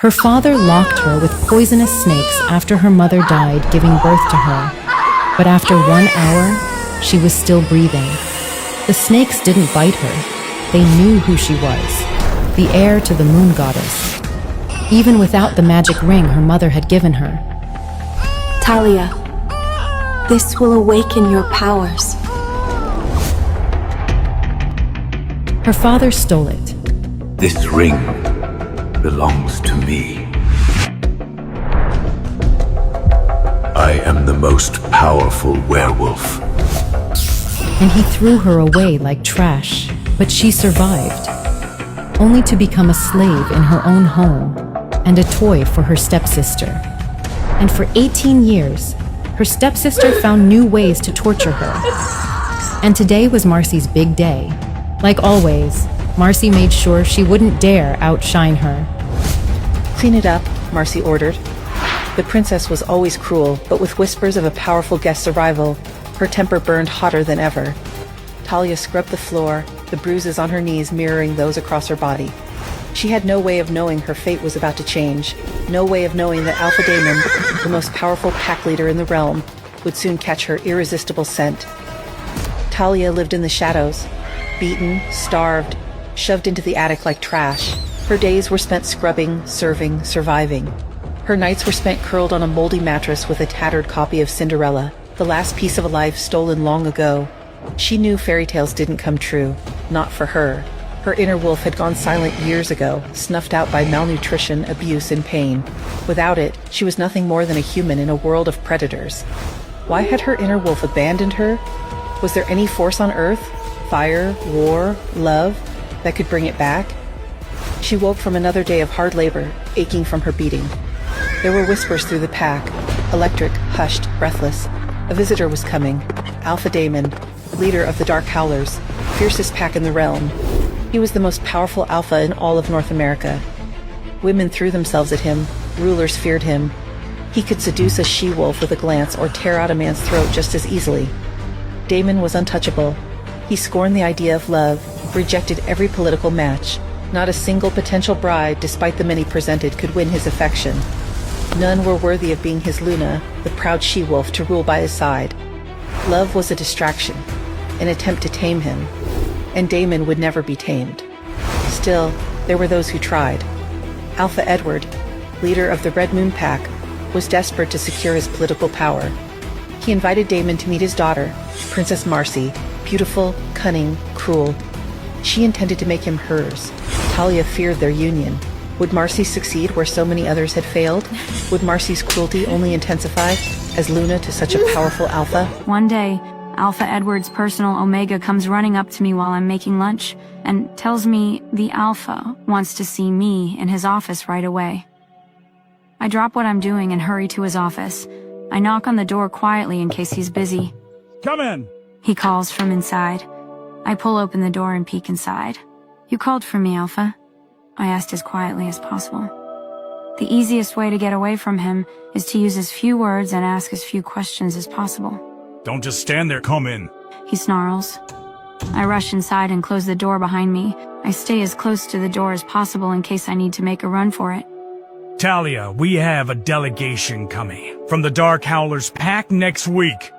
Her father locked her with poisonous snakes after her mother died giving birth to her. But after 1 hour, she was still breathing. The snakes didn't bite her. They knew who she was, the heir to the moon goddess. Even without the magic ring her mother had given her. Talia, this will awaken your powers. Her father stole it. This ring belongs to me. I am the most powerful werewolf. And he threw her away like trash, but she survived, only to become a slave in her own home and a toy for her stepsister. And for 18 years, her stepsister found new ways to torture her. And today was Marcy's big day. Like always, Marcy made sure she wouldn't dare outshine her. Clean it up, Marcy ordered. The princess was always cruel, but with whispers of a powerful guest's arrival, her temper burned hotter than ever. Talia scrubbed the floor, the bruises on her knees mirroring those across her body. She had no way of knowing her fate was about to change, no way of knowing that Alpha Daemon, the most powerful pack leader in the realm, would soon catch her irresistible scent. Talia lived in the shadows, beaten, starved, shoved into the attic like trash. Her days were spent scrubbing, serving, surviving. Her nights were spent curled on a moldy mattress with a tattered copy of Cinderella, the last piece of a life stolen long ago. She knew fairy tales didn't come true, not for her. Her inner wolf had gone silent years ago, snuffed out by malnutrition, abuse, and pain. Without it, she was nothing more than a human in a world of predators. Why had her inner wolf abandoned her? Was there any force on Earth, fire, war, love, that could bring it back? She woke from another day of hard labor, aching from her beating. There were whispers through the pack, electric, hushed, breathless. A visitor was coming, Alpha Daemon, leader of the Dark Howlers, fiercest pack in the realm. He was the most powerful alpha in all of North America. Women threw themselves at him, rulers feared him. He could seduce a she-wolf with a glance or tear out a man's throat just as easily. Daemon was untouchable. He scorned the idea of love, rejected every political match. Not a single potential bride, despite the many presented, could win his affection. None were worthy of being his Luna, the proud she-wolf to rule by his side. Love was a distraction, an attempt to tame him, and Daemon would never be tamed. Still, there were those who tried. Alpha Edward, leader of the Red Moon Pack, was desperate to secure his political power. He invited Daemon to meet his daughter, Princess Marcy, beautiful, cunning, cruel. She intended to make him hers. Talia feared their union. Would Marcy succeed where so many others had failed? Would Marcy's cruelty only intensify as Luna to such a powerful alpha? One day, Alpha Edward's personal Omega comes running up to me while I'm making lunch and tells me the Alpha wants to see me in his office right away. I drop what I'm doing and hurry to his office. I knock on the door quietly in case he's busy. Come in! He calls from inside. I pull open the door and peek inside. You called for me, Alpha? I asked as quietly as possible. The easiest way to get away from him is to use as few words and ask as few questions as possible. Don't just stand there, come in. He snarls. I rush inside and close the door behind me. I stay as close to the door as possible in case I need to make a run for it. Talia, we have a delegation coming from the Dark Howlers pack next week.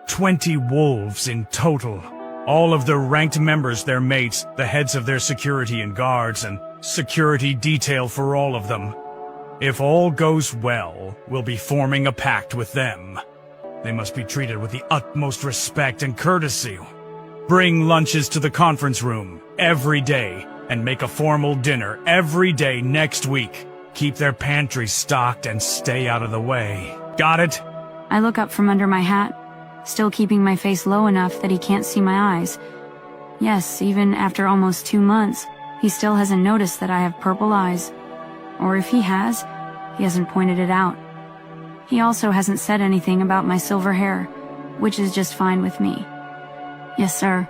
20 wolves in total. All of the ranked members, their mates, the heads of their security and guards, and security detail for all of them. If all goes well, we'll be forming a pact with them. They must be treated with the utmost respect and courtesy. Bring lunches to the conference room every day, and make a formal dinner every day next week. Keep their pantry stocked and stay out of the way. Got it? I look up from under my hat, still keeping my face low enough that he can't see my eyes. Yes, even after almost 2 months, he still hasn't noticed that I have purple eyes. Or if he has, he hasn't pointed it out. He also hasn't said anything about my silver hair, which is just fine with me. Yes, sir.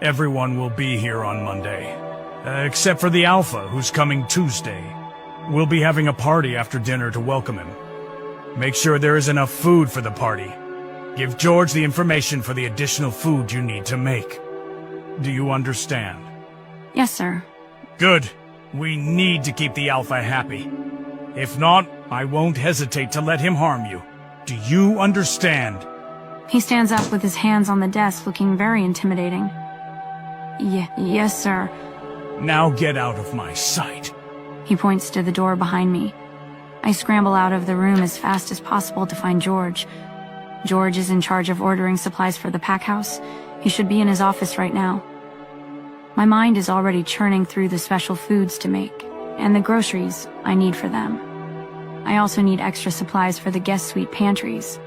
Everyone will be here on Monday. Except for the Alpha, who's coming Tuesday. We'll be having a party after dinner to welcome him. Make sure there is enough food for the party. Give George the information for the additional food you need to make. Do you understand? Yes, sir. Good. We need to keep the Alpha happy. If not, I won't hesitate to let him harm you. Do you understand? He stands up with his hands on the desk, looking very intimidating. Yes, sir. Now get out of my sight. He points to the door behind me. I scramble out of the room as fast as possible to find George. George is in charge of ordering supplies for the pack house. He should be in his office right now. My mind is already churning through the special foods to make, and the groceries I need for them. I also need extra supplies for the guest suite pantries.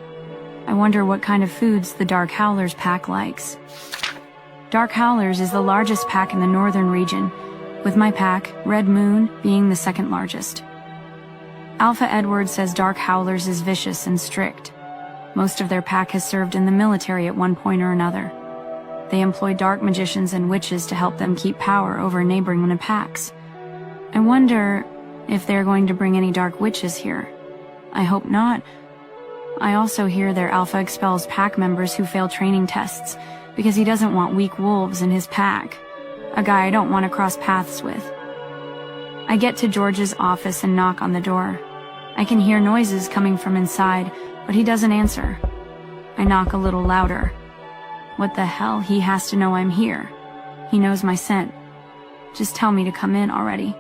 I wonder what kind of foods the Dark Howlers pack likes. Dark Howlers is the largest pack in the northern region, with my pack, Red Moon, being the second largest. Alpha Edward says Dark Howlers is vicious and strict. Most of their pack has served in the military at one point or another. They employ dark magicians and witches to help them keep power over neighboring packs. I wonder if they're going to bring any dark witches here. I hope not. I also hear their Alpha expels pack members who fail training tests because he doesn't want weak wolves in his pack, a guy I don't want to cross paths with. I get to George's office and knock on the door. I can hear noises coming from inside, but he doesn't answer. I knock a little louder. What the hell? He has to know I'm here. He knows my scent. Just tell me to come in already.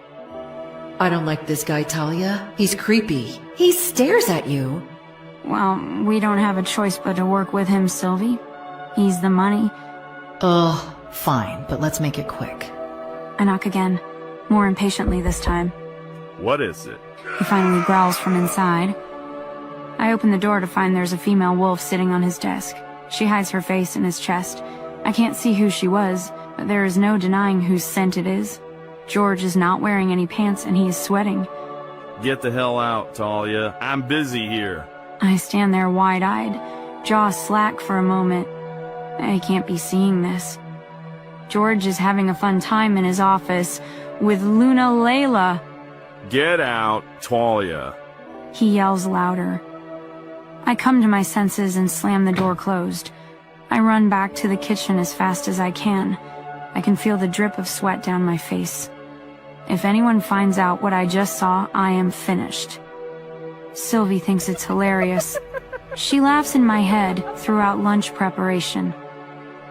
I don't like this guy, Talia. He's creepy. He stares at you. Well, we don't have a choice but to work with him, Sylvie. He's the money. Ugh, fine, but let's make it quick. I knock again, more impatiently this time. What is it? He finally growls from inside. I open the door to find there's a female wolf sitting on his desk. She hides her face in his chest. I can't see who she was, but there is no denying whose scent it is. George is not wearing any pants and he is sweating. Get the hell out, Talia. I'm busy here. I stand there wide-eyed, jaw slack for a moment. I can't be seeing this. George is having a fun time in his office with Luna Layla. Get out, Talia. He yells louder. I come to my senses and slam the door closed. I run back to the kitchen as fast as I can. I can feel the drip of sweat down my face. If anyone finds out what I just saw, I am finished. Sylvie thinks it's hilarious. She laughs in my head throughout lunch preparation.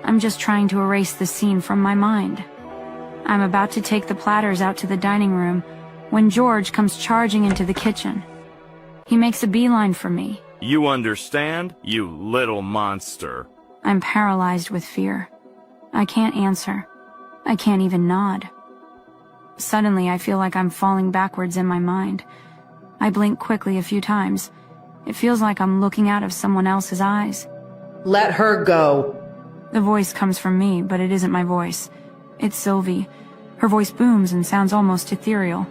I'm just trying to erase the scene from my mind. I'm about to take the platters out to the dining room when George comes charging into the kitchen. He makes a beeline for me. You understand, you little monster? I'm paralyzed with fear. I can't answer. I can't even nod. Suddenly, I feel like I'm falling backwards in my mind. I blink quickly a few times. It feels like I'm looking out of someone else's eyes. Let her go. The voice comes from me, but it isn't my voice. It's Sylvie. Her voice booms and sounds almost ethereal.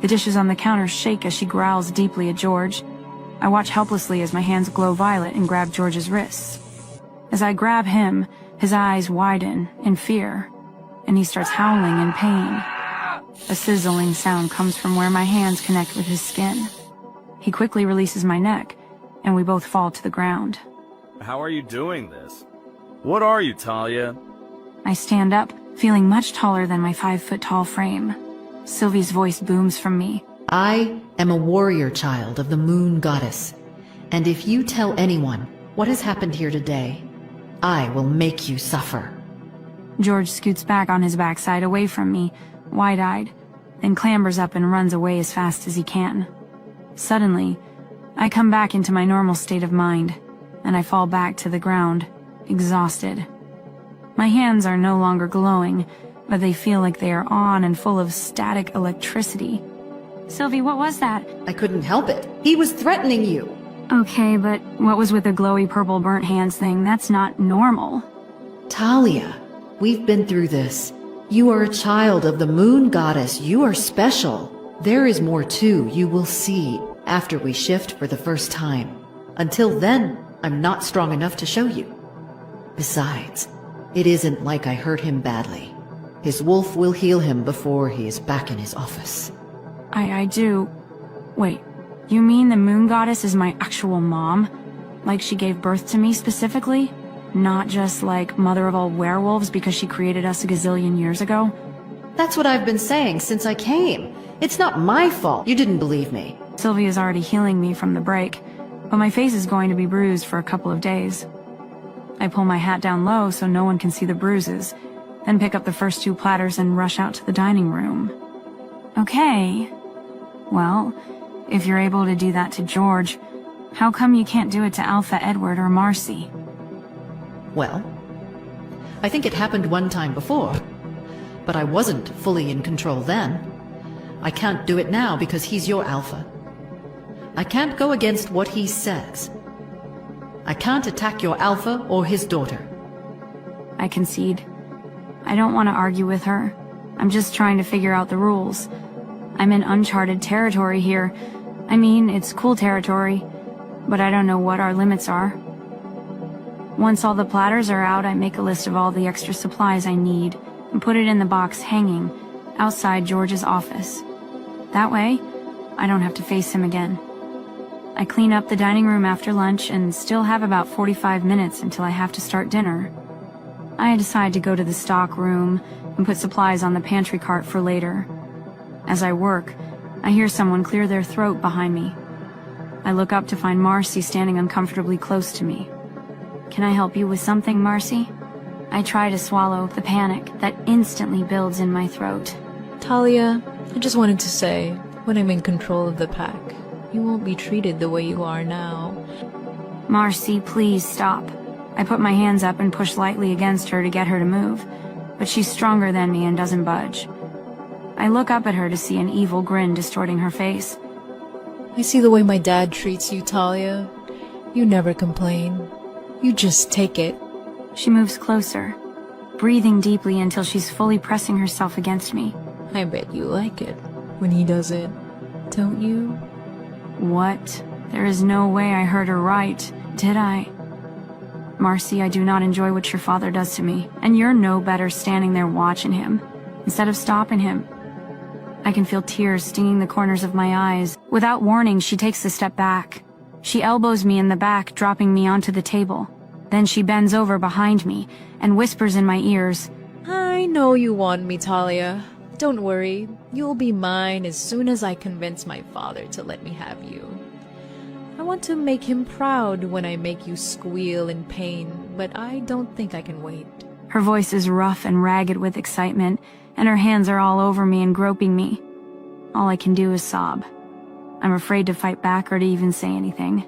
The dishes on the counter shake as she growls deeply at George. I watch helplessly as my hands glow violet and grab George's wrists. As I grab him, his eyes widen in fear, and he starts howling in pain. A sizzling sound comes from where my hands connect with his skin. He quickly releases my neck, and we both fall to the ground. How are you doing this? What are you, Talia? I stand up, feeling much taller than my 5-foot-tall frame. Sylvie's voice booms from me. I am a warrior child of the moon goddess. And if you tell anyone what has happened here today, I will make you suffer. George scoots back on his backside away from me, wide-eyed, then clambers up and runs away as fast as he can. Suddenly, I come back into my normal state of mind, and I fall back to the ground, exhausted. My hands are no longer glowing, but they feel like they are on and full of static electricity. Sylvie, what was that? I couldn't help it. He was threatening you. Okay, but what was with the glowy purple burnt hands thing? That's not normal. Talia, we've been through this. You are a child of the moon goddess. You are special. There is more too, you will see, after we shift for the first time. Until then, I'm not strong enough to show you. Besides, it isn't like I hurt him badly. His wolf will heal him before he is back in his office. I do. Wait, you mean the moon goddess is my actual mom? Like she gave birth to me specifically? Not just like mother of all werewolves because she created us a gazillion years ago? That's what I've been saying since I came. It's not my fault you didn't believe me. Sylvia's already healing me from the break, but my face is going to be bruised for a couple of days. I pull my hat down low so no one can see the bruises, then pick up the first 2 platters and rush out to the dining room. Okay. Well, if you're able to do that to George, how come you can't do it to Alpha, Edward, or Marcy? Well, I think it happened one time before, but I wasn't fully in control then. I can't do it now because he's your Alpha. I can't go against what he says. I can't attack your Alpha or his daughter. I concede. I don't want to argue with her. I'm just trying to figure out the rules. I'm in uncharted territory here. I mean, it's cool territory, but I don't know what our limits are. Once all the platters are out, I make a list of all the extra supplies I need and put it in the box hanging outside George's office. That way, I don't have to face him again. I clean up the dining room after lunch and still have about 45 minutes until I have to start dinner. I decide to go to the stock room and put supplies on the pantry cart for later. As I work, I hear someone clear their throat behind me. I look up to find Marcy standing uncomfortably close to me. Can I help you with something, Marcy? I try to swallow the panic that instantly builds in my throat. Talia, I just wanted to say, when I'm in control of the pack, you won't be treated the way you are now. Marcy, please stop. I put my hands up and push lightly against her to get her to move, but she's stronger than me and doesn't budge. I look up at her to see an evil grin distorting her face. I see the way my dad treats you, Talia. You never complain. You just take it. She moves closer, breathing deeply until she's fully pressing herself against me. I bet you like it when he does it, don't you? What? There is no way I heard her right, did I? Marcy, I do not enjoy what your father does to me, and you're no better standing there watching him, instead of stopping him. I can feel tears stinging the corners of my eyes. Without warning, she takes a step back. She elbows me in the back, dropping me onto the table. Then she bends over behind me and whispers in my ears, I know you want me, Talia. Don't worry, you'll be mine as soon as I convince my father to let me have you. I want to make him proud when I make you squeal in pain, but I don't think I can wait. Her voice is rough and ragged with excitement, and her hands are all over me and groping me. All I can do is sob. I'm afraid to fight back or to even say anything.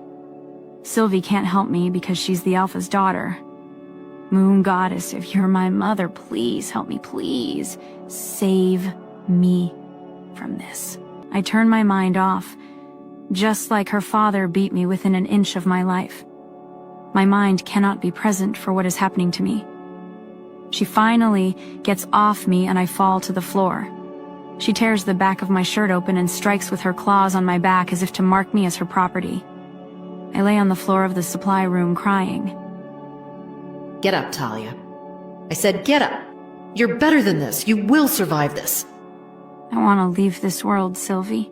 Sylvie can't help me because she's the Alpha's daughter. Moon Goddess, if you're my mother, please help me, please. Save me from this. I turn my mind off, just like her father beat me within an inch of my life. My mind cannot be present for what is happening to me. She finally gets off me and I fall to the floor. She tears the back of my shirt open and strikes with her claws on my back as if to mark me as her property. I lay on the floor of the supply room crying. Get up, Talia. I said get up. You're better than this. You will survive this. I want to leave this world, Sylvie.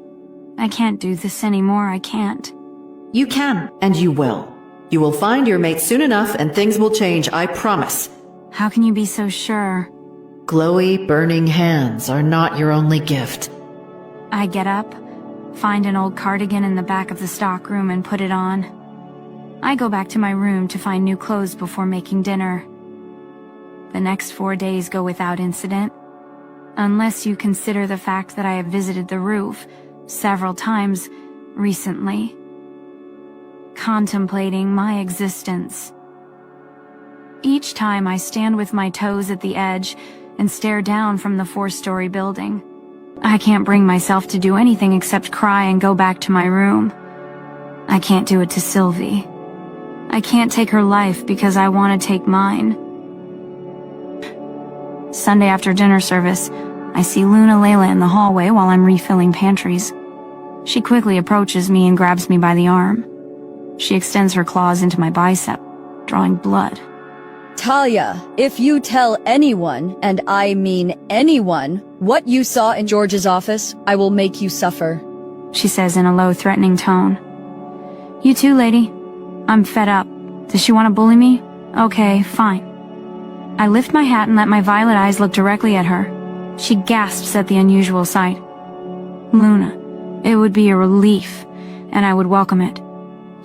I can't do this anymore, I can't. You can, and you will. You will find your mate soon enough and things will change, I promise. How can you be so sure? Glowy, burning hands are not your only gift. I get up, find an old cardigan in the back of the stockroom and put it on. I go back to my room to find new clothes before making dinner. The next 4 days go without incident, unless you consider the fact that I have visited the roof several times recently, contemplating my existence. Each time I stand with my toes at the edge and stare down from the 4-story building. I can't bring myself to do anything except cry and go back to my room. I can't do it to Sylvie. I can't take her life because I want to take mine. Sunday after dinner service, I see Luna Layla in the hallway while I'm refilling pantries. She quickly approaches me and grabs me by the arm. She extends her claws into my bicep, drawing blood. Talia, if you tell anyone, and I mean anyone, what you saw in George's office, I will make you suffer, she says in a low, threatening tone. You too, lady. I'm fed up. Does she want to bully me? Okay, fine. I lift my hat and let my violet eyes look directly at her. She gasps at the unusual sight. Luna, it would be a relief and I would welcome it.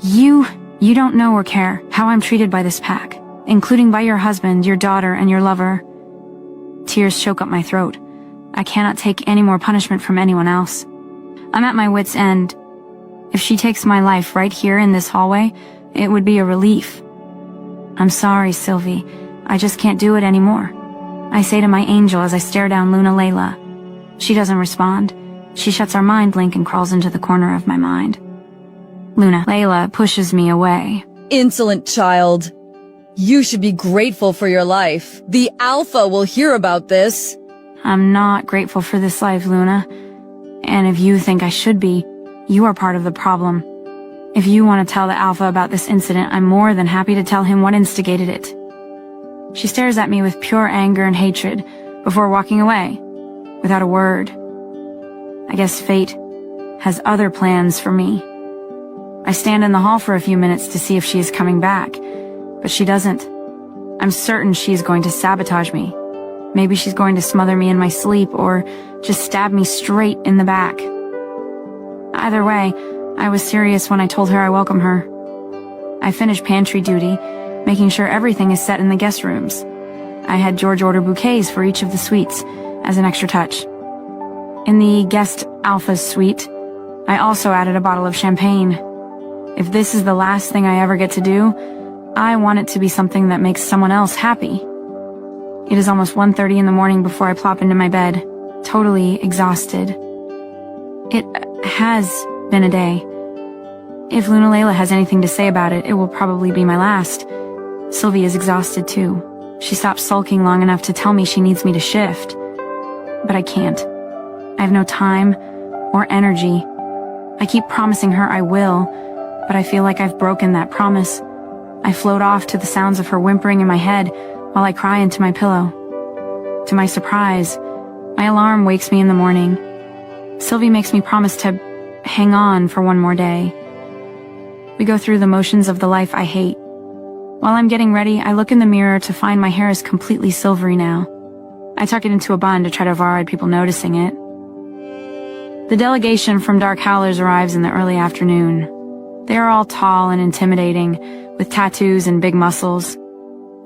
You don't know or care how I'm treated by this pack, including by your husband, your daughter, and your lover. Tears choke up my throat. I cannot take any more punishment from anyone else. I'm at my wit's end. If she takes my life right here in this hallway, it would be a relief. I'm sorry, Sylvie. I just can't do it anymore. I say to my angel as I stare down Luna Layla. She doesn't respond. She shuts our mind link and crawls into the corner of my mind. Luna Layla pushes me away. Insolent child. You should be grateful for your life. The Alpha will hear about this. I'm not grateful for this life, Luna. And if you think I should be, you are part of the problem. If you want to tell the Alpha about this incident, I'm more than happy to tell him what instigated it. She stares at me with pure anger and hatred before walking away, without a word. I guess fate has other plans for me. I stand in the hall for a few minutes to see if she is coming back, but she doesn't. I'm certain she is going to sabotage me. Maybe she's going to smother me in my sleep or just stab me straight in the back. Either way, I was serious when I told her I welcome her. I finished pantry duty, making sure everything is set in the guest rooms. I had George order bouquets for each of the suites as an extra touch. In the guest Alpha's suite, I also added a bottle of champagne. If this is the last thing I ever get to do, I want it to be something that makes someone else happy. It is almost 1:30 in the morning before I plop into my bed, totally exhausted. It has been a day. If Luna Layla has anything to say about it, it will probably be my last. Sylvie is exhausted too. She stopped sulking long enough to tell me she needs me to shift. But I can't. I have no time or energy. I keep promising her I will, but I feel like I've broken that promise. I float off to the sounds of her whimpering in my head while I cry into my pillow. To my surprise, my alarm wakes me in the morning. Sylvie makes me promise to hang on for one more day. We go through the motions of the life I hate. While I'm getting ready, I look in the mirror to find my hair is completely silvery now. I tuck it into a bun to try to avoid people noticing it. The delegation from Dark Howlers arrives in the early afternoon. They are all tall and intimidating, with tattoos and big muscles.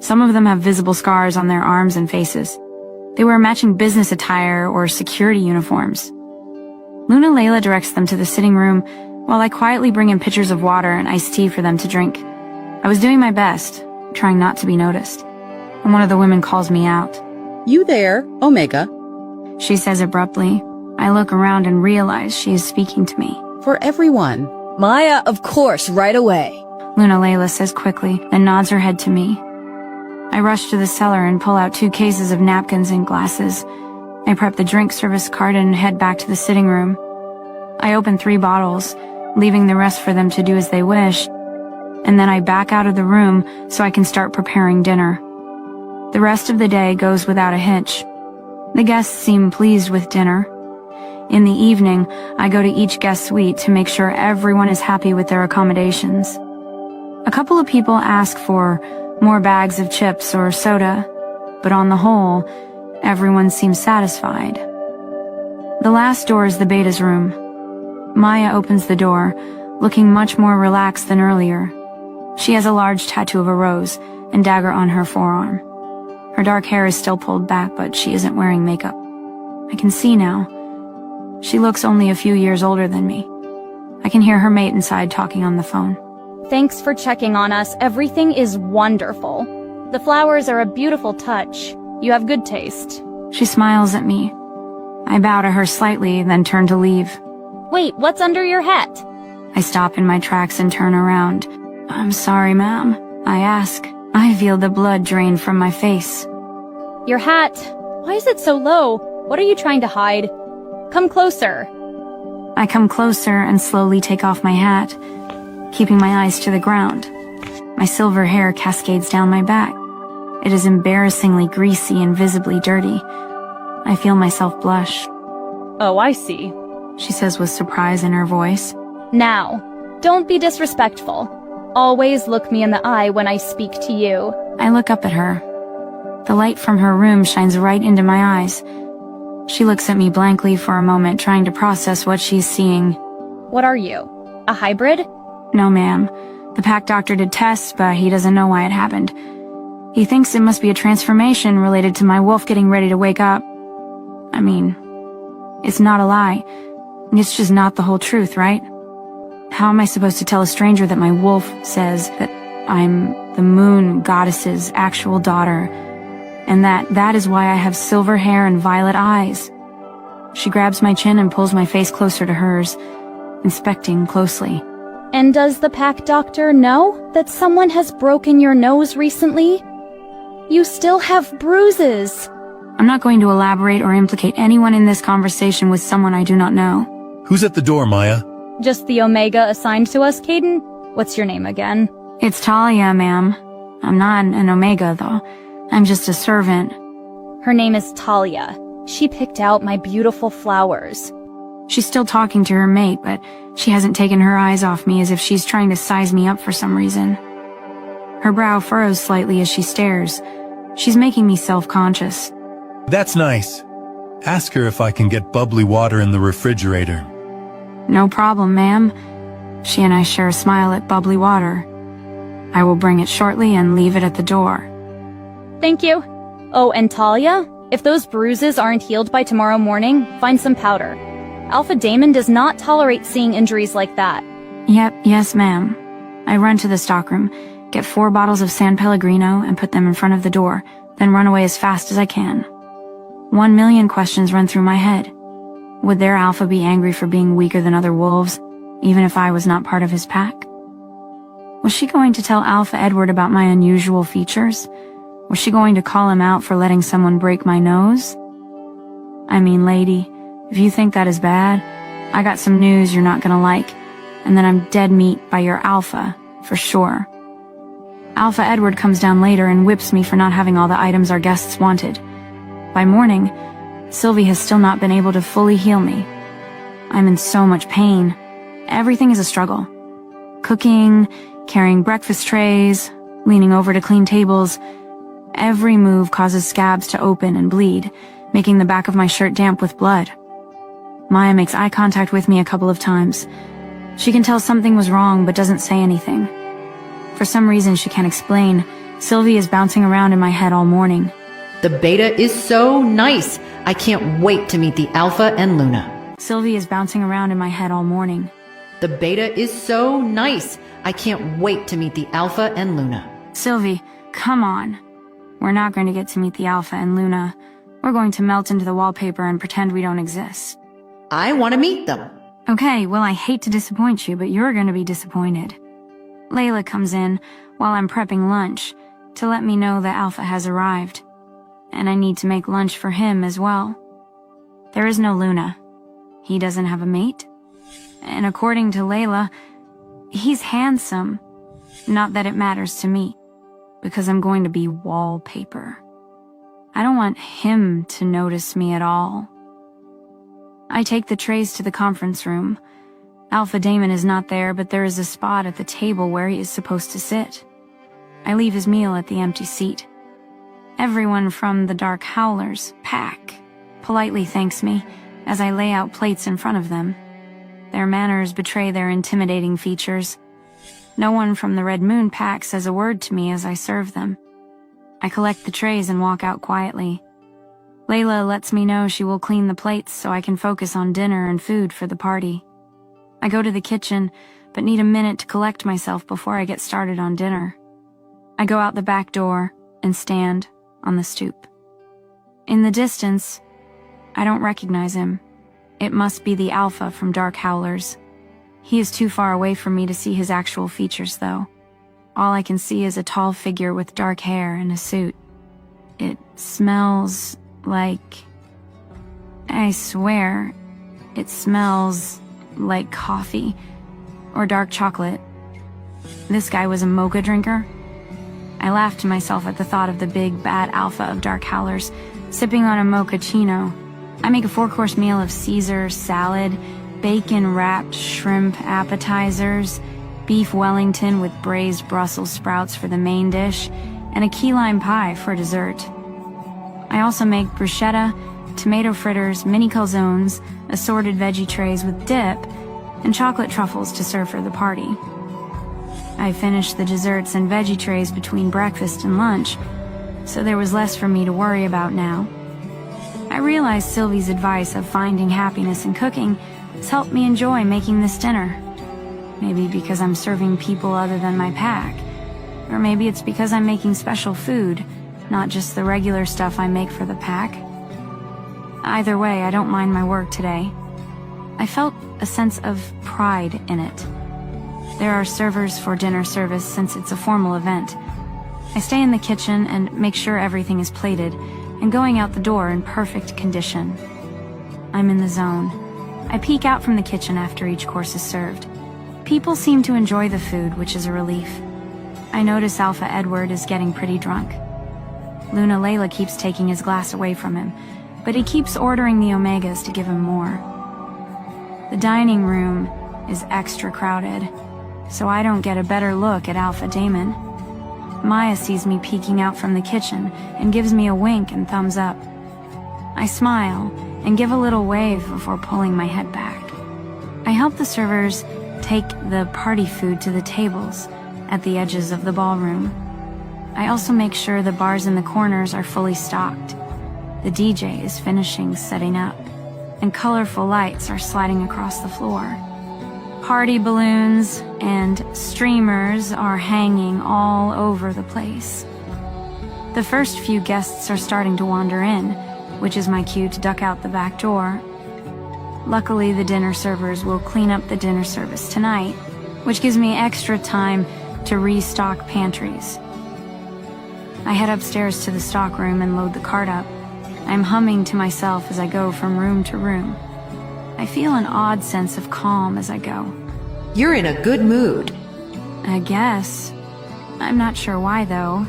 Some of them have visible scars on their arms and faces. They wear matching business attire or security uniforms. Luna Layla directs them to the sitting room while I quietly bring in pitchers of water and iced tea for them to drink. I was doing my best, trying not to be noticed, and one of the women calls me out. You there, Omega? She says abruptly. I look around and realize she is speaking to me. For everyone. Maya, of course, right away. Luna Layla says quickly, then nods her head to me. I rush to the cellar and pull out 2 cases of napkins and glasses. I prep the drink service cart and head back to the sitting room. I open 3 bottles, leaving the rest for them to do as they wish, and then I back out of the room so I can start preparing dinner. The rest of the day goes without a hitch. The guests seem pleased with dinner. In the evening, I go to each guest suite to make sure everyone is happy with their accommodations. A couple of people ask for more bags of chips or soda, but on the whole, everyone seems satisfied. The last door is the Beta's room. Maya opens the door, looking much more relaxed than earlier. She has a large tattoo of a rose and dagger on her forearm. Her dark hair is still pulled back, but she isn't wearing makeup. I can see now. She looks only a few years older than me. I can hear her mate inside talking on the phone. Thanks for checking on us. Everything is wonderful. The flowers are a beautiful touch. You have good taste. She smiles at me. I bow to her slightly, then turn to leave. Wait, what's under your hat? I stop in my tracks and turn around. I'm sorry, ma'am, I ask. I feel the blood drain from my face. Your hat. Why is it so low? What are you trying to hide? Come closer. I come closer and slowly take off my hat, keeping my eyes to the ground. My silver hair cascades down my back. It is embarrassingly greasy and visibly dirty. I feel myself blush. Oh, I see, she says with surprise in her voice. Now, don't be disrespectful. Always look me in the eye when I speak to you. I look up at her. The light from her room shines right into my eyes. She looks at me blankly for a moment, trying to process what she's seeing. What are you? A hybrid? No, ma'am. The pack doctor did tests, but he doesn't know why it happened. He thinks it must be a transformation related to my wolf getting ready to wake up. I mean, it's not a lie. It's just not the whole truth, right? How am I supposed to tell a stranger that my wolf says that I'm the moon goddess's actual daughter, and that is why I have silver hair and violet eyes? She grabs my chin and pulls my face closer to hers, inspecting closely. And does the pack doctor know that someone has broken your nose recently? You still have bruises. I'm not going to elaborate or implicate anyone in this conversation with someone I do not know. Who's at the door, Maya? Just the Omega assigned to us, Caden? What's your name again? It's Talia, ma'am. I'm not an Omega, though. I'm just a servant. Her name is Talia. She picked out my beautiful flowers. She's still talking to her mate, but she hasn't taken her eyes off me as if she's trying to size me up for some reason. Her brow furrows slightly as she stares. She's making me self-conscious. That's nice. Ask her if I can get bubbly water in the refrigerator. No problem, ma'am. She and I share a smile at bubbly water. I will bring it shortly and leave it at the door. Thank you. Oh, and Talia, if those bruises aren't healed by tomorrow morning, find some powder. Alpha Damon does not tolerate seeing injuries like that. Yes, ma'am. I run to the stockroom, get 4 bottles of San Pellegrino and put them in front of the door, then run away as fast as I can. 1 million questions run through my head. Would their Alpha be angry for being weaker than other wolves, even if I was not part of his pack? Was she going to tell Alpha Edward about my unusual features? Was she going to call him out for letting someone break my nose? I mean, lady, if you think that is bad, I got some news you're not gonna like, and then I'm dead meat by your Alpha, for sure. Alpha Edward comes down later and whips me for not having all the items our guests wanted. By morning, Sylvie has still not been able to fully heal me. I'm in so much pain. Everything is a struggle. Cooking, carrying breakfast trays, leaning over to clean tables. Every move causes scabs to open and bleed, making the back of my shirt damp with blood. Maya makes eye contact with me a couple of times. She can tell something was wrong but doesn't say anything. For some reason she can't explain, Sylvie is bouncing around in my head all morning. The beta is so nice. I can't wait to meet the Alpha and Luna. Sylvie is bouncing around in my head all morning. The beta is so nice. I can't wait to meet the Alpha and Luna. Sylvie, come on. We're not going to get to meet the Alpha and Luna. We're going to melt into the wallpaper and pretend we don't exist. I want to meet them. Okay, well, I hate to disappoint you, but you're going to be disappointed. Layla comes in while I'm prepping lunch to let me know that Alpha has arrived. And I need to make lunch for him as well. There is no Luna. He doesn't have a mate. And according to Layla, he's handsome. Not that it matters to me, because I'm going to be wallpaper. I don't want him to notice me at all. I take the trays to the conference room. Alpha Damon is not there, but there is a spot at the table where he is supposed to sit. I leave his meal at the empty seat. Everyone from the Dark Howlers pack politely thanks me as I lay out plates in front of them. Their manners betray their intimidating features. No one from the Red Moon pack says a word to me as I serve them. I collect the trays and walk out quietly. Layla lets me know she will clean the plates so I can focus on dinner and food for the party. I go to the kitchen, but need a minute to collect myself before I get started on dinner. I go out the back door and stand on the stoop. In the distance, I don't recognize him. It must be the Alpha from Dark Howlers. He is too far away for me to see his actual features, though. All I can see is a tall figure with dark hair and a suit. It smells like... I swear, it smells like coffee or dark chocolate. This guy was a mocha drinker. I laughed to myself at the thought of the big, bad Alpha of Dark Howlers sipping on a mochaccino. I make a 4-course meal of Caesar salad, bacon-wrapped shrimp appetizers, beef Wellington with braised Brussels sprouts for the main dish, and a key lime pie for dessert. I also make bruschetta, tomato fritters, mini calzones, assorted veggie trays with dip, and chocolate truffles to serve for the party. I finished the desserts and veggie trays between breakfast and lunch, so there was less for me to worry about now. I realized Sylvie's advice of finding happiness in cooking has helped me enjoy making this dinner. Maybe because I'm serving people other than my pack, or maybe it's because I'm making special food, not just the regular stuff I make for the pack. Either way, I don't mind my work today. I felt a sense of pride in it. There are servers for dinner service since it's a formal event. I stay in the kitchen and make sure everything is plated and going out the door in perfect condition. I'm in the zone. I peek out from the kitchen after each course is served. People seem to enjoy the food, which is a relief. I notice Alpha Edward is getting pretty drunk. Luna Layla keeps taking his glass away from him, but he keeps ordering the Omegas to give him more. The dining room is extra crowded, so I don't get a better look at Alpha Damon. Maya sees me peeking out from the kitchen and gives me a wink and thumbs up. I smile and give a little wave before pulling my head back. I help the servers take the party food to the tables at the edges of the ballroom. I also make sure the bars in the corners are fully stocked. The DJ is finishing setting up, and colorful lights are sliding across the floor. Party balloons and streamers are hanging all over the place. The first few guests are starting to wander in, which is my cue to duck out the back door. Luckily, the dinner servers will clean up the dinner service tonight, which gives me extra time to restock pantries. I head upstairs to the stockroom and load the cart up. I'm humming to myself as I go from room to room. I feel an odd sense of calm as I go. You're in a good mood. I guess. I'm not sure why, though.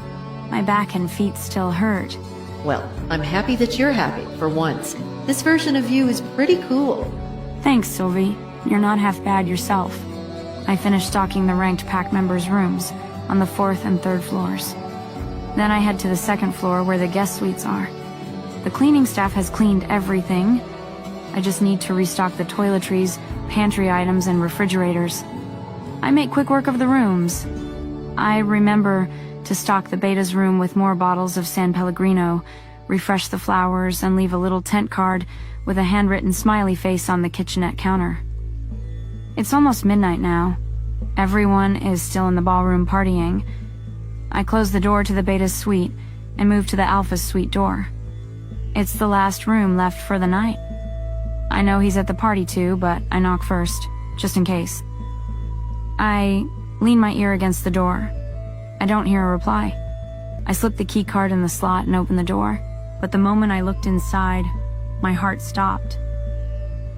My back and feet still hurt. Well, I'm happy that you're happy, for once. This version of you is pretty cool. Thanks, Sylvie. You're not half bad yourself. I finished stocking the ranked pack members' rooms on the 4th and 3rd floors. Then I head to the 2nd floor where the guest suites are. The cleaning staff has cleaned everything. I just need to restock the toiletries, pantry items, and refrigerators. I make quick work of the rooms. I remember to stock the Beta's room with more bottles of San Pellegrino, refresh the flowers, and leave a little tent card with a handwritten smiley face on the kitchenette counter. It's almost midnight now. Everyone is still in the ballroom partying. I close the door to the Beta's suite and move to the Alpha's suite door. It's the last room left for the night. I know he's at the party too, but I knock first, just in case. I lean my ear against the door. I don't hear a reply. I slip the key card in the slot and open the door, but the moment I looked inside, my heart stopped,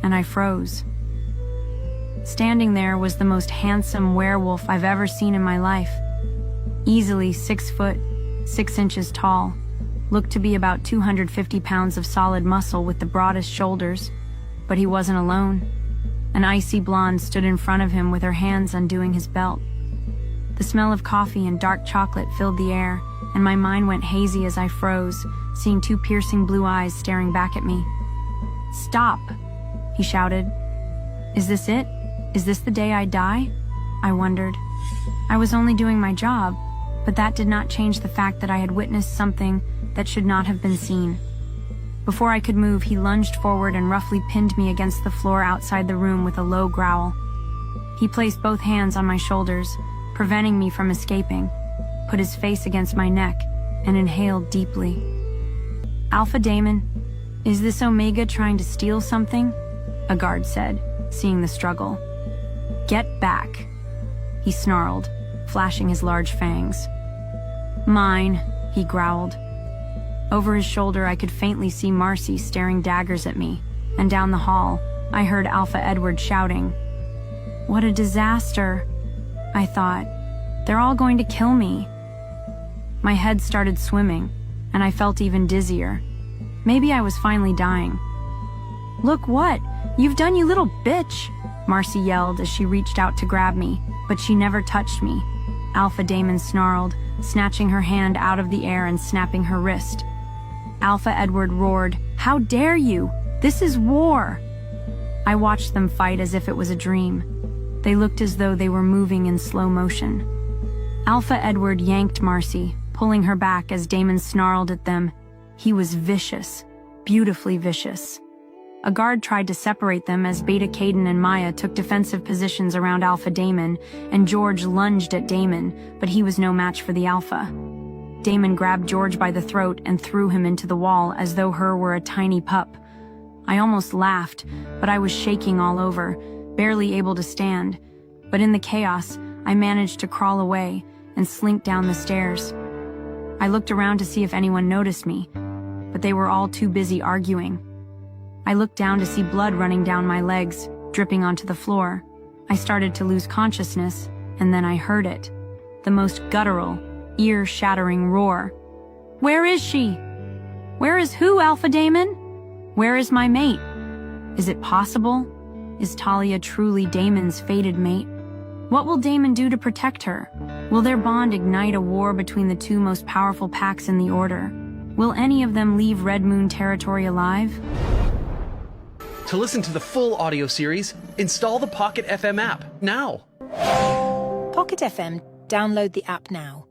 and I froze. Standing there was the most handsome werewolf I've ever seen in my life. Easily 6 foot, 6 inches tall, looked to be about 250 pounds of solid muscle with the broadest shoulders, but he wasn't alone. An icy blonde stood in front of him with her hands undoing his belt. The smell of coffee and dark chocolate filled the air, and my mind went hazy as I froze, seeing 2 piercing blue eyes staring back at me. "Stop!" he shouted. "Is this it? Is this the day I die?" I wondered. I was only doing my job, but that did not change the fact that I had witnessed something that should not have been seen. Before I could move, he lunged forward and roughly pinned me against the floor outside the room with a low growl. He placed both hands on my shoulders, preventing me from escaping, put his face against my neck, and inhaled deeply. "Alpha Damon, is this Omega trying to steal something?" a guard said, seeing the struggle. "Get back," he snarled, flashing his large fangs. "Mine," he growled. Over his shoulder, I could faintly see Marcy staring daggers at me, and down the hall, I heard Alpha Edward shouting. What a disaster, I thought. They're all going to kill me. My head started swimming, and I felt even dizzier. Maybe I was finally dying. "Look what you've done, you little bitch!" Marcy yelled as she reached out to grab me, but she never touched me. Alpha Damon snarled, snatching her hand out of the air and snapping her wrist. Alpha Edward roared, "How dare you! This is war!" I watched them fight as if it was a dream. They looked as though they were moving in slow motion. Alpha Edward yanked Marcy, pulling her back as Damon snarled at them. He was vicious, beautifully vicious. A guard tried to separate them as Beta Caden and Maya took defensive positions around Alpha Damon, and George lunged at Damon, but he was no match for the Alpha. Damon grabbed George by the throat and threw him into the wall as though her were a tiny pup. I almost laughed, but I was shaking all over, barely able to stand. But in the chaos, I managed to crawl away and slink down the stairs. I looked around to see if anyone noticed me, but they were all too busy arguing. I looked down to see blood running down my legs, dripping onto the floor. I started to lose consciousness, and then I heard it. The most guttural, ear-shattering roar. Where is she? Where is who, Alpha Damon? Where is my mate? Is it possible? Is Talia truly Damon's fated mate? What will Damon do to protect her? Will their bond ignite a war between the two most powerful packs in the Order? Will any of them leave Red Moon territory alive? To listen to the full audio series, install the Pocket FM app now. Pocket FM. Download the app now.